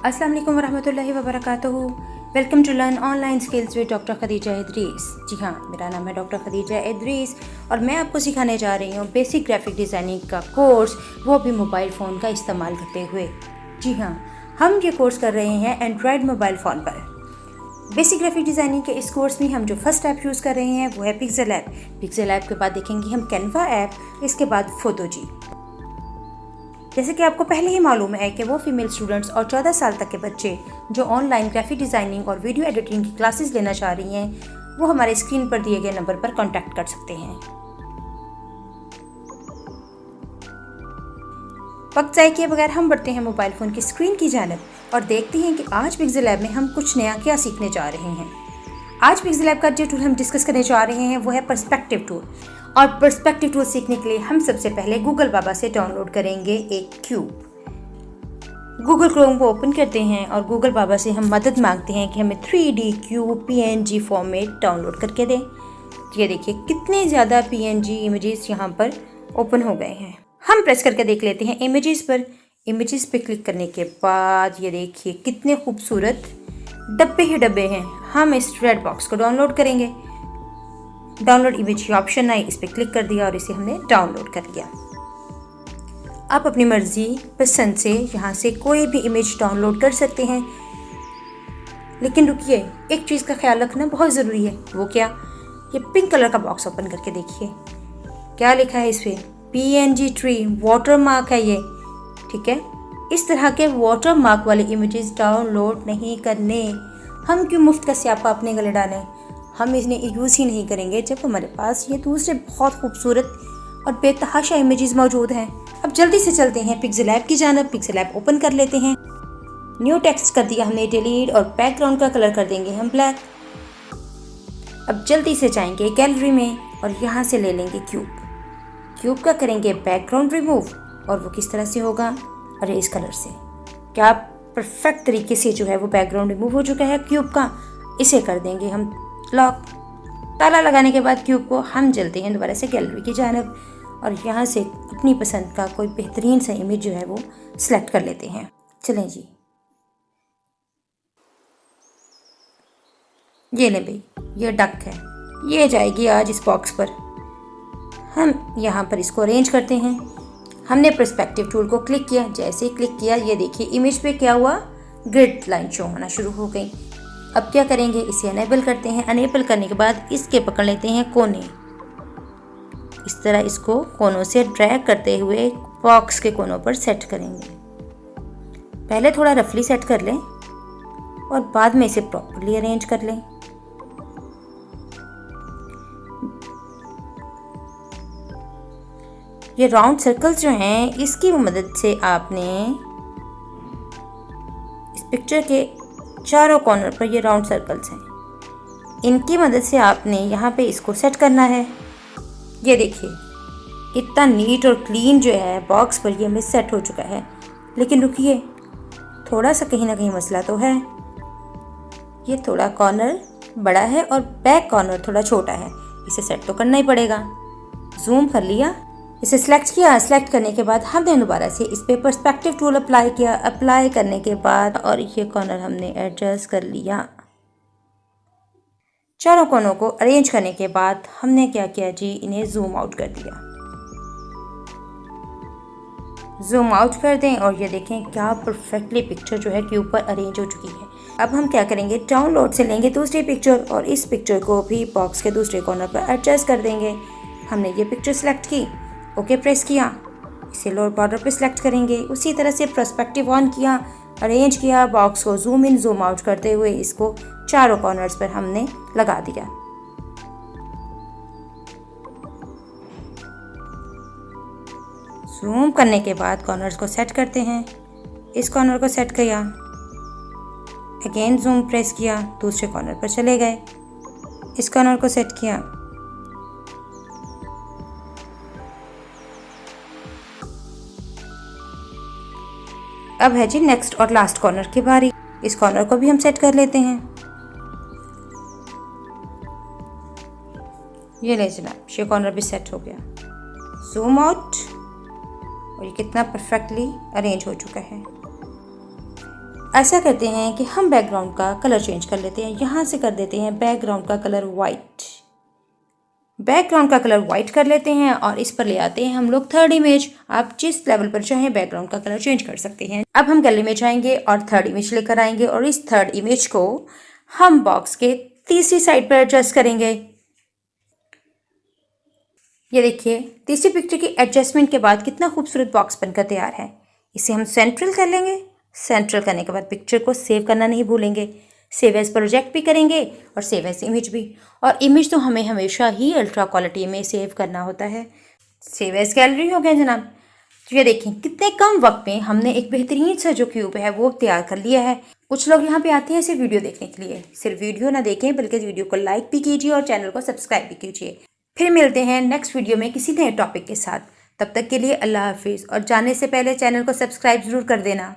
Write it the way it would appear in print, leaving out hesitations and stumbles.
अस्सलाम वालेकुम वरहमतुल्लाहि वबरकातुहू। Welcome to learn online skills with doctor Khadija Idrees. जी हाँ, मेरा नाम है डॉक्टर खदीजा इदरीस और मैं आपको सिखाने जा रही हूँ बेसिक ग्राफिक डिज़ाइनिंग का कोर्स, वो भी मोबाइल फ़ोन का इस्तेमाल करते हुए। जी हाँ, हम ये कोर्स कर रहे हैं एंड्रॉयड मोबाइल फ़ोन पर। बेसिक ग्राफिक डिज़ाइनिंग के इस कोर्स में हम जो फर्स्ट ऐप यूज़ कर रहे हैं वो है पिक्सेल ऐप। पिक्सेल ऐप के बाद देखेंगे हम कैनवा ऐप, इसके बाद फोटोजी। जैसे कि आपको पहले ही मालूम है कि वो फीमेल स्टूडेंट्स और 14 साल तक के बच्चे जो ऑनलाइन ग्राफिक डिज़ाइनिंग और वीडियो एडिटिंग की क्लासेस लेना चाह रही हैं, वो हमारे स्क्रीन पर दिए गए नंबर पर कांटेक्ट कर सकते हैं। वक्त ज़ाय किए बगैर हम बढ़ते हैं मोबाइल फ़ोन की स्क्रीन की जानिब और देखते हैं कि आज पिक्सेल ऐप में हम कुछ नया क्या सीखने जा रहे हैं। आज पिक्सेल ऐप का जो टूल हम डिस्कस करने जा रहे हैं वो है पर्सपेक्टिव टूल। और पर्सपेक्टिव टूल सीखने के लिए हम सबसे पहले गूगल बाबा से डाउनलोड करेंगे एक क्यूब। गूगल क्रोम को ओपन करते हैं और गूगल बाबा से हम मदद मांगते हैं कि हमें 3D cube PNG format download करके दें। ये देखिए कितने ज़्यादा PNG इमेजेस यहाँ पर ओपन हो गए हैं। हम प्रेस करके देख लेते हैं इमेजेस पर। इमेजेस पे क्लिक करने के बाद ये देखिए कितने खूबसूरत डब्बे ही डब्बे हैं। हम इस रेड बॉक्स को डाउनलोड करेंगे। डाउनलोड इमेज की ऑप्शन आई, इस पर क्लिक कर दिया और इसे हमने डाउनलोड कर लिया। आप अपनी मर्जी पसंद से यहाँ से कोई भी इमेज डाउनलोड कर सकते हैं, लेकिन रुकिए, एक चीज़ का ख्याल रखना बहुत ज़रूरी है। वो क्या? ये पिंक कलर का बॉक्स ओपन करके देखिए, क्या लिखा है इस पर? PNG ट्री वाटर मार्क है ये, ठीक है। इस तरह के वाटर मार्क वाले इमेजेस डाउनलोड नहीं करने। हम क्यों मुफ्त का स्यापा अपने गले डालें? हम इन्हें यूज़ ही नहीं करेंगे जब हमारे पास ये दूसरे बहुत खूबसूरत और बेतहाशा इमेजेस मौजूद हैं। अब जल्दी से चलते हैं पिक्सेल ऐप की जानिब। पिक्सेल ऐप ओपन कर लेते हैं। न्यू टेक्स्ट कर दिया हमने डिलीट और बैकग्राउंड का कलर कर देंगे हम ब्लैक। अब जल्दी से जाएंगे गैलरी में और यहाँ से ले लेंगे क्यूब। क्यूब का करेंगे बैकग्राउंड रिमूव और वो किस तरह से होगा? इरेज कलर से। क्या परफेक्ट तरीके से जो है वो बैकग्राउंड रिमूव हो चुका है क्यूब का। इसे कर देंगे हम लॉक। ताला लगाने के बाद क्यूब को हम चलते हैं दोबारा से गैलरी की जानिब और यहाँ से अपनी पसंद का कोई बेहतरीन सा इमेज जो है वो सिलेक्ट कर लेते हैं। चलें जी, ये ले भाई, ये डक है, ये जाएगी आज इस बॉक्स पर। हम यहाँ पर इसको अरेंज करते हैं। हमने पर्सपेक्टिव टूल को क्लिक किया। जैसे ही क्लिक किया ये देखिए इमेज पे क्या हुआ? ग्रिड लाइन शो होना शुरू हो गई। अब क्या करेंगे? इसे अनेबल करते हैं। अनेबल करने के बाद इसके पकड़ लेते हैं कोने। इस तरह इसको कोनों से ड्रैग करते हुए बॉक्स के कोनों पर सेट करेंगे। पहले थोड़ा रफली सेट कर लें और बाद में इसे प्रॉपर्ली अरेंज कर लें। ये राउंड सर्कल्स जो हैं, इसकी मदद से आपने इस पिक्चर के चारों कॉर्नर पर ये राउंड सर्कल्स हैं, इनकी मदद से आपने यहाँ पे इसको सेट करना है। ये देखिए इतना नीट और क्लीन जो है बॉक्स पर ये हमें सेट हो चुका है। लेकिन रुकिए, थोड़ा सा कहीं ना कहीं मसला तो है। ये थोड़ा कॉर्नर बड़ा है और बैक कॉर्नर थोड़ा छोटा है, इसे सेट तो करना ही पड़ेगा। जूम कर लिया, इसे सिलेक्ट किया। सिलेक्ट करने के बाद हमने दोबारा से इस पे पर्सपेक्टिव टूल अप्लाई किया। अप्लाई करने के बाद और ये कॉर्नर हमने एडजस्ट कर लिया। चारों कोनों को अरेंज करने के बाद हमने क्या किया जी? इन्हें जूम आउट कर दिया। जूम आउट कर दें और ये देखें क्या परफेक्टली पिक्चर जो है क्यूब पर अरेंज हो चुकी है। अब हम क्या करेंगे? डाउनलोड से लेंगे दूसरी पिक्चर और इस पिक्चर को भी बॉक्स के दूसरे कॉर्नर पर एडजस्ट कर देंगे। हमने ये पिक्चर सेलेक्ट की, ओके प्रेस किया, इसे लोअर बॉर्डर पे सिलेक्ट करेंगे। उसी तरह से पर्सपेक्टिव ऑन किया, अरेंज किया, बॉक्स को जूम इन जूम आउट करते हुए इसको चारों कॉर्नर्स पर हमने लगा दिया। जूम करने के बाद कॉर्नर्स को सेट करते हैं। इस कॉर्नर को सेट किया, अगेन जूम प्रेस किया, दूसरे कॉर्नर पर चले गए। इस कॉर्नर को सेट किया, अब है जी नेक्स्ट और लास्ट कॉर्नर की बारी। इस कॉर्नर को भी हम सेट कर लेते हैं। ये ले जनाब, ये कॉर्नर भी सेट हो गया। जूम आउट और ये कितना परफेक्टली अरेंज हो चुका है। ऐसा करते हैं कि हम बैकग्राउंड का कलर चेंज कर लेते हैं। यहाँ से कर देते हैं बैकग्राउंड का कलर वाइट। बैकग्राउंड का कलर वाइट कर लेते हैं और इस पर ले आते हैं हम लोग थर्ड इमेज। आप जिस लेवल पर चाहें बैकग्राउंड का कलर चेंज कर सकते हैं। अब हम गैलरी में जाएंगे और थर्ड इमेज लेकर आएंगे और इस थर्ड इमेज को हम बॉक्स के तीसरी साइड पर एडजस्ट करेंगे। ये देखिए, तीसरी पिक्चर की एडजस्टमेंट के बाद कितना खूबसूरत बॉक्स बनकर तैयार है। इसे हम सेंट्रल कर लेंगे। सेंट्रल करने के बाद पिक्चर को सेव करना नहीं भूलेंगे। सेव एज प्रोजेक्ट भी करेंगे और सेव एज इमेज भी। और इमेज तो हमें हमेशा ही अल्ट्रा क्वालिटी में सेव करना होता है। सेव एज गैलरी हो गया जनाब। तो ये देखें, कितने कम वक्त में हमने एक बेहतरीन सा जो क्यूब है वो तैयार कर लिया है। कुछ लोग यहाँ पे आते हैं सिर्फ वीडियो देखने के लिए। सिर्फ वीडियो ना देखें बल्कि वीडियो को लाइक भी कीजिए और चैनल को सब्सक्राइब भी कीजिए। फिर मिलते हैं नेक्स्ट वीडियो में किसी नए टॉपिक के साथ। तब तक के लिए अल्लाह हाफिज़। और जाने से पहले चैनल को सब्सक्राइब ज़रूर कर देना।